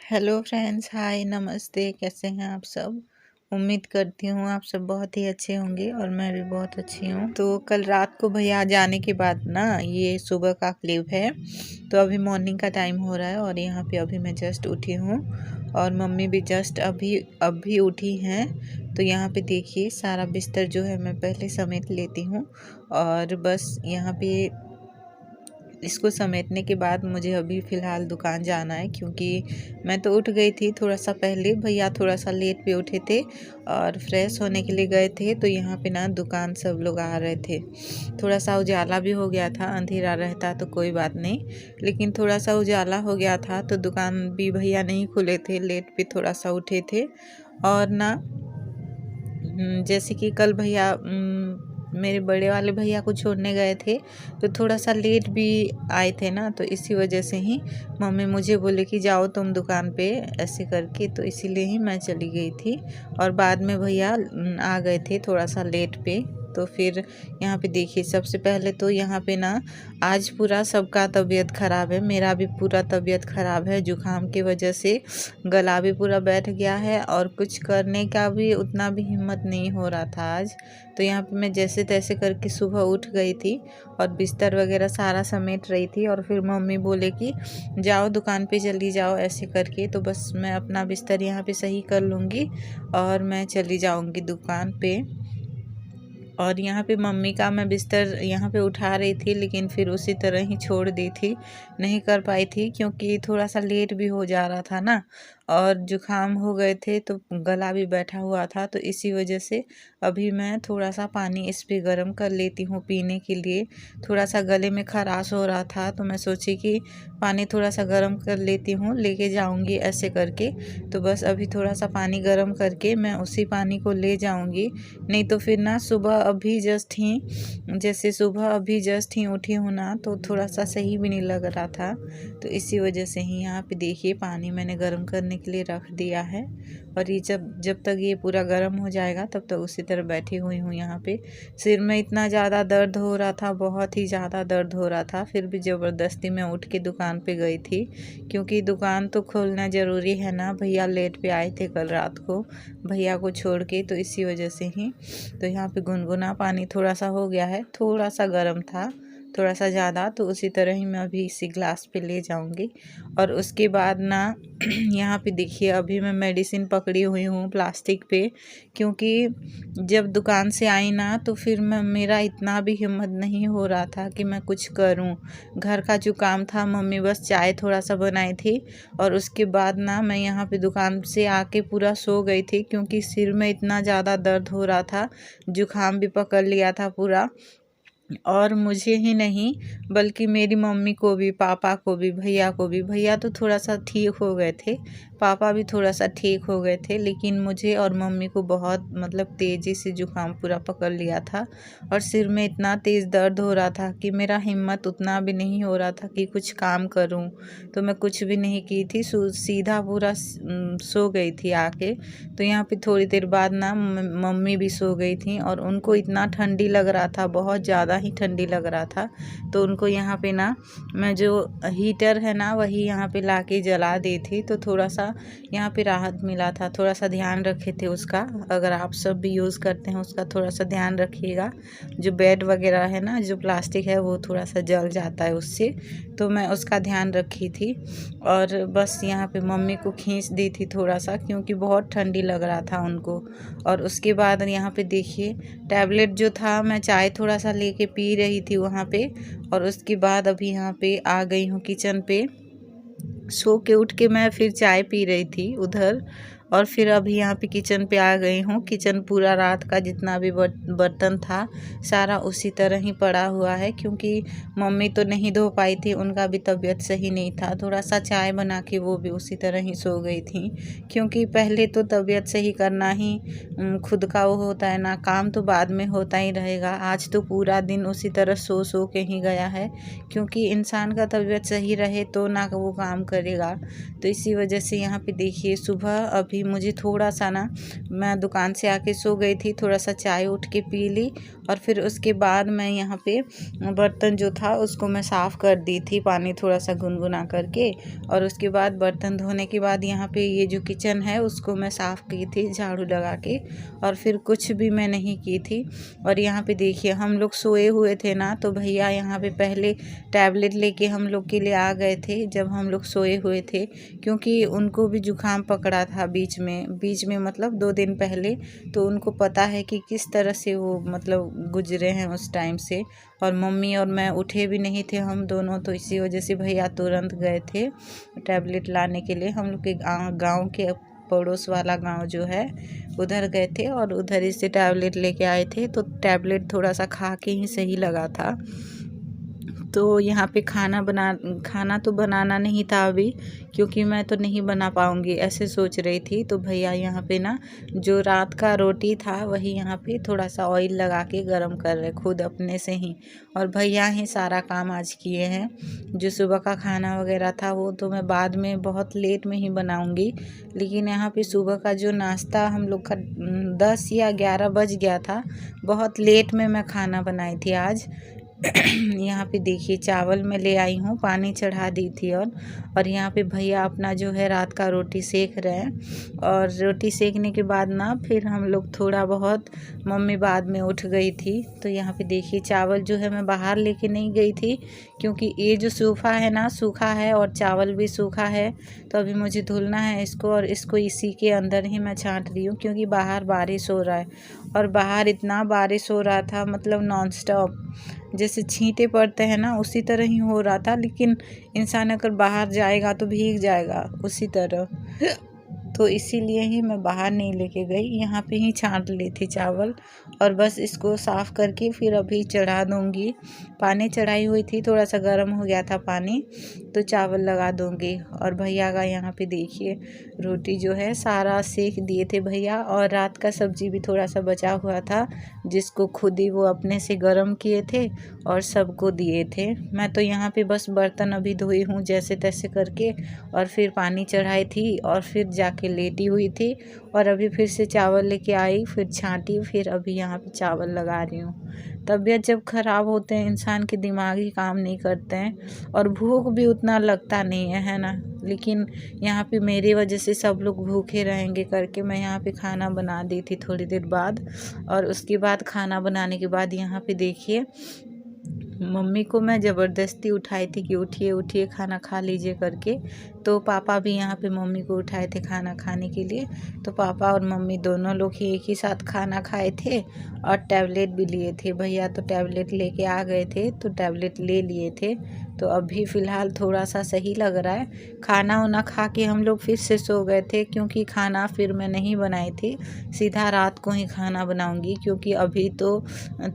Hello friends, हाय, नमस्ते। कैसे हैं आप सब? उम्मीद करती हूँ आप सब बहुत ही अच्छे होंगे और मैं भी बहुत अच्छी हूँ। तो कल रात को भैया जाने के बाद ना, ये सुबह का क्लिप है। तो अभी मॉर्निंग का टाइम हो रहा है और यहाँ पे अभी मैं जस्ट उठी हूँ और मम्मी भी जस्ट अभी उठी हैं। तो यहाँ पे देखिए, सारा बिस्तर जो है मैं पहले समेट लेती हूँ और बस यहाँ पे इसको समेटने के बाद मुझे अभी फ़िलहाल दुकान जाना है, क्योंकि मैं तो उठ गई थी थोड़ा सा पहले। भैया थोड़ा सा लेट पे उठे थे और फ्रेश होने के लिए गए थे। तो यहाँ पे ना दुकान सब लोग आ रहे थे। थोड़ा सा उजाला भी हो गया था, अंधेरा रहता तो कोई बात नहीं, लेकिन थोड़ा सा उजाला हो गया था तो दुकान भी भैया नहीं खुले थे, लेट पे थोड़ा सा उठे थे। और ना जैसे कि कल भैया मेरे बड़े वाले भैया को छोड़ने गए थे तो थोड़ा सा लेट भी आए थे ना, तो इसी वजह से ही मम्मी मुझे बोले कि जाओ तुम दुकान पे, ऐसे करके। तो इसीलिए ही मैं चली गई थी और बाद में भैया आ गए थे थोड़ा सा लेट पे। तो फिर यहाँ पे देखिए, सबसे पहले तो यहाँ पे ना आज पूरा सबका तबीयत ख़राब है। मेरा भी पूरा तबीयत ख़राब है, जुकाम की वजह से गला भी पूरा बैठ गया है और कुछ करने का भी उतना भी हिम्मत नहीं हो रहा था आज। तो यहाँ पे मैं जैसे तैसे करके सुबह उठ गई थी और बिस्तर वगैरह सारा समेट रही थी और फिर मम्मी बोले कि जाओ दुकान पे चली जाओ, ऐसे करके। तो बस मैं अपना बिस्तर यहाँ पे सही कर लूँगी और मैं चली जाऊँगी दुकान पे। और यहाँ पे मम्मी का मैं बिस्तर यहाँ पे उठा रही थी, लेकिन फिर उसी तरह ही छोड़ दी थी, नहीं कर पाई थी क्योंकि थोड़ा सा लेट भी हो जा रहा था ना और जुकाम हो गए थे तो गला भी बैठा हुआ था। तो इसी वजह से अभी मैं थोड़ा सा पानी इस पे गर्म कर लेती हूँ पीने के लिए। थोड़ा सा गले में खराश हो रहा था तो मैं सोची कि पानी थोड़ा सा गर्म कर लेती हूँ, लेके जाऊँगी ऐसे करके। तो बस अभी थोड़ा सा पानी गर्म करके मैं उसी पानी को ले जाऊँगी, नहीं तो फिर ना सुबह अभी जस्ट ही उठी हूँ ना, तो थोड़ा सा सही भी नहीं लग रहा था। तो इसी वजह से ही यहाँ पे देखिए, पानी मैंने गर्म करने के लिए रख दिया है और ये जब जब तक ये पूरा गर्म हो जाएगा तब तक उसी तरह बैठी हुई हूँ यहाँ पे। सिर में इतना ज़्यादा दर्द हो रहा था, बहुत ही ज़्यादा दर्द हो रहा था, फिर भी ज़बरदस्ती मैं उठ के दुकान पे गई थी, क्योंकि दुकान तो खोलना ज़रूरी है ना। भैया लेट पे आए थे कल रात को भैया को छोड़ के, तो इसी वजह से ही। तो यहाँ पे गुनगुना पानी थोड़ा सा हो गया है, थोड़ा सा गर्म था, थोड़ा सा ज़्यादा। तो उसी तरह ही मैं अभी इसी ग्लास पे ले जाऊंगी। और उसके बाद ना यहाँ पे देखिए, अभी मैं मेडिसिन पकड़ी हुई हूँ प्लास्टिक पे, क्योंकि जब दुकान से आई ना तो फिर मेरा इतना भी हिम्मत नहीं हो रहा था कि मैं कुछ करूँ। घर का जो काम था, मम्मी बस चाय थोड़ा सा बनाई थी और उसके बाद ना मैं यहाँ पे दुकान से आके पूरा सो गई थी, क्योंकि सिर में इतना ज़्यादा दर्द हो रहा था, जुकाम भी पकड़ लिया था पूरा। और मुझे ही नहीं बल्कि मेरी मम्मी को भी, पापा को भी, भैया को भी। भैया तो थोड़ा सा ठीक हो गए थे, पापा भी थोड़ा सा ठीक हो गए थे, लेकिन मुझे और मम्मी को बहुत मतलब तेज़ी से जुकाम पूरा पकड़ लिया था और सिर में इतना तेज़ दर्द हो रहा था कि मेरा हिम्मत उतना भी नहीं हो रहा था कि कुछ काम करूं। तो मैं कुछ भी नहीं की थी, सीधा पूरा सो गई थी आके। तो यहाँ पे थोड़ी देर बाद ना मम्मी भी सो गई थी और उनको इतना ठंडी लग रहा था, बहुत ज़्यादा ही ठंडी लग रहा था। तो उनको यहाँ पे ना मैं जो हीटर है ना वही यहाँ पे लाके जला दी थी, तो थोड़ा सा यहाँ पे राहत मिला था। थोड़ा सा ध्यान रखे थे उसका, अगर आप सब भी यूज़ करते हैं उसका थोड़ा सा ध्यान रखिएगा। जो बेड वगैरह है ना, जो प्लास्टिक है वो थोड़ा सा जल जाता है उससे, तो मैं उसका ध्यान रखी थी। और बस यहाँ पे मम्मी को खींच दी थी थोड़ा सा, क्योंकि बहुत ठंडी लग रहा था उनको। और उसके बाद यहाँ पे देखिए, टैबलेट जो था, मैं चाय थोड़ा सा लेके पी रही थी वहाँ पे। और उसके बाद अभी यहाँ पे आ गई हूँ किचन पे। सो के उठ के मैं फिर चाय पी रही थी उधर, और फिर अभी यहाँ पे किचन पे आ गई हूँ। किचन पूरा रात का जितना भी बर्तन था सारा उसी तरह ही पड़ा हुआ है, क्योंकि मम्मी तो नहीं धो पाई थी, उनका भी तबीयत सही नहीं था। थोड़ा सा चाय बना के वो भी उसी तरह ही सो गई थी, क्योंकि पहले तो तबीयत सही करना ही खुद का वो होता है ना, काम तो बाद में होता ही रहेगा। आज तो पूरा दिन उसी तरह सो के ही गया है, क्योंकि इंसान का तबीयत सही रहे तो ना वो काम करेगा। तो इसी वजह से यहाँ पे देखिए, सुबह अभी मुझे थोड़ा सा ना, मैं दुकान से आके सो गई थी, थोड़ा सा चाय उठ के पी ली और फिर उसके बाद मैं यहाँ पे बर्तन जो था उसको मैं साफ़ कर दी थी, पानी थोड़ा सा गुनगुना करके। और उसके बाद बर्तन धोने के बाद यहाँ पे ये जो किचन है उसको मैं साफ़ की थी झाड़ू लगा के, और फिर कुछ भी मैं नहीं की थी। और यहाँ पे देखिए हम लोग सोए हुए थे ना, तो भैया यहाँ पे पहले टैबलेट लेके हम लोग के लिए आ गए थे जब हम लोग सोए हुए थे, क्योंकि उनको भी जुकाम पकड़ा था बीच में मतलब 2 दिन पहले। तो उनको पता है कि किस तरह से वो मतलब गुजरे हैं उस टाइम से। और मम्मी और मैं उठे भी नहीं थे हम दोनों, तो इसी वजह से भैया तुरंत गए थे टैबलेट लाने के लिए। हम लोग के गाँव के पड़ोस वाला गांव जो है उधर गए थे और उधर ही से टैबलेट लेके आए थे। तो टैबलेट थोड़ा सा खा के ही सही लगा था। तो यहाँ पे खाना तो बनाना नहीं था अभी, क्योंकि मैं तो नहीं बना पाऊँगी ऐसे सोच रही थी। तो भैया यहाँ पे ना जो रात का रोटी था वही यहाँ पे थोड़ा सा ऑयल लगा के गरम कर रहे खुद अपने से ही। और भैया ही सारा काम आज किए हैं। जो सुबह का खाना वगैरह था वो तो मैं बाद में बहुत लेट में ही बनाऊँगी, लेकिन यहाँ पे सुबह का जो नाश्ता हम लोग का 10 या 11 बज गया था। बहुत लेट में मैं खाना बनाई थी आज। यहाँ पे देखिए चावल मैं ले आई हूँ, पानी चढ़ा दी थी। और यहाँ पे भैया अपना जो है रात का रोटी सेक रहे हैं। और रोटी सेकने के बाद ना फिर हम लोग थोड़ा बहुत, मम्मी बाद में उठ गई थी। तो यहाँ पे देखिए चावल जो है मैं बाहर लेके नहीं गई थी, क्योंकि ये जो सोफ़ा है ना सूखा है और चावल भी सूखा है। तो अभी मुझे धुलना है इसको, और इसको इसी के अंदर ही मैं छांट रही हूँ, क्योंकि बाहर बारिश हो रहा है। और बाहर इतना बारिश हो रहा था मतलब नॉन स्टॉप, जैसे छींटे पड़ते हैं ना उसी तरह ही हो रहा था। लेकिन इंसान अगर बाहर जाएगा तो भीग जाएगा उसी तरह। तो इसीलिए ही मैं बाहर नहीं लेके गई, यहाँ पे ही छांट ली थी चावल। और बस इसको साफ़ करके फिर अभी चढ़ा दूँगी। पानी चढ़ाई हुई थी, थोड़ा सा गर्म हो गया था पानी, तो चावल लगा दूँगी। और भैया का यहाँ पे देखिए रोटी जो है सारा सेक दिए थे भैया। और रात का सब्जी भी थोड़ा सा बचा हुआ था, जिसको खुद ही वो अपने से गर्म किए थे और सबको दिए थे। मैं तो यहाँ पे बस बर्तन अभी धोई हूँ जैसे तैसे करके, और फिर पानी चढ़ाई थी और फिर जाके लेटी हुई थी। और अभी फिर से चावल लेके आई, फिर छांटी, फिर अभी यहाँ पे चावल लगा रही हूँ। तबीयत जब ख़राब होते हैं इंसान के दिमाग ही काम नहीं करते हैं, और भूख भी उतना लगता नहीं है ना। लेकिन यहाँ पे मेरी वजह से सब लोग भूखे रहेंगे करके मैं यहाँ पे खाना बना दी थी थोड़ी देर बाद। और उसके बाद खाना बनाने के बाद यहाँ पे देखिए मम्मी को मैं ज़बरदस्ती उठाई थी कि उठिए उठिए खाना खा लीजिए करके। तो पापा भी यहाँ पे मम्मी को उठाए थे खाना खाने के लिए। तो पापा और मम्मी दोनों लोग ही एक ही साथ खाना खाए थे और टैबलेट भी लिए थे। भैया तो टैबलेट लेके आ गए थे तो टैबलेट ले लिए थे। तो अभी फ़िलहाल थोड़ा सा सही लग रहा है। खाना वाना खा के हम लोग फिर से सो गए थे, क्योंकि खाना फिर मैं नहीं बनाई थी, सीधा रात को ही खाना बनाऊंगी। क्योंकि अभी तो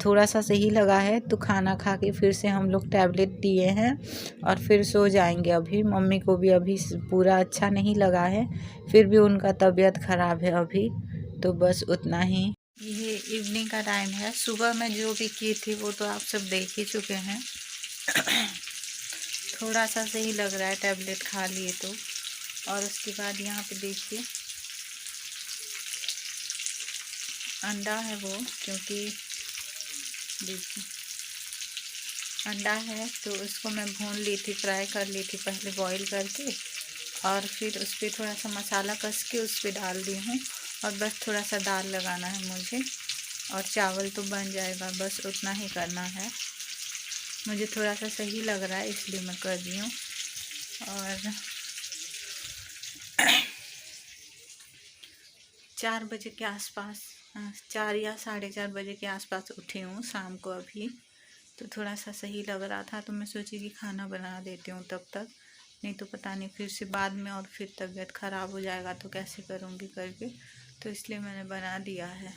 थोड़ा सा सही लगा है, तो खाना खा के फिर से हम लोग टैबलेट लिए हैं और फिर सो जाएंगे। अभी मम्मी को भी अभी पूरा अच्छा नहीं लगा है, फिर भी उनका तबीयत ख़राब है अभी। तो बस उतना ही। ये इवनिंग का टाइम है। सुबह में जो भी की थी वो तो आप सब देख ही चुके हैं। थोड़ा सा सही लग रहा है टैबलेट खा लिए तो। और उसके बाद यहाँ पे देखिए अंडा है वो, क्योंकि देखिए अंडा है तो उसको मैं भून ली थी, फ्राई कर ली थी पहले बॉईल करके। और फिर उस पर थोड़ा सा मसाला कस के उस पर डाल दी हूँ। और बस थोड़ा सा दाल लगाना है मुझे, और चावल तो बन जाएगा। बस उतना ही करना है। मुझे थोड़ा सा सही लग रहा है इसलिए मैं कर रही हूँ। और 4 बजे के आसपास, 4 या 4:30 बजे के आसपास उठी हूँ शाम को अभी। तो थोड़ा सा सही लग रहा था, तो मैं सोची कि खाना बना देती हूँ तब तक, नहीं तो पता नहीं फिर से बाद में और फिर तबीयत ख़राब हो जाएगा तो कैसे करूँगी करके। तो इसलिए मैंने बना दिया है।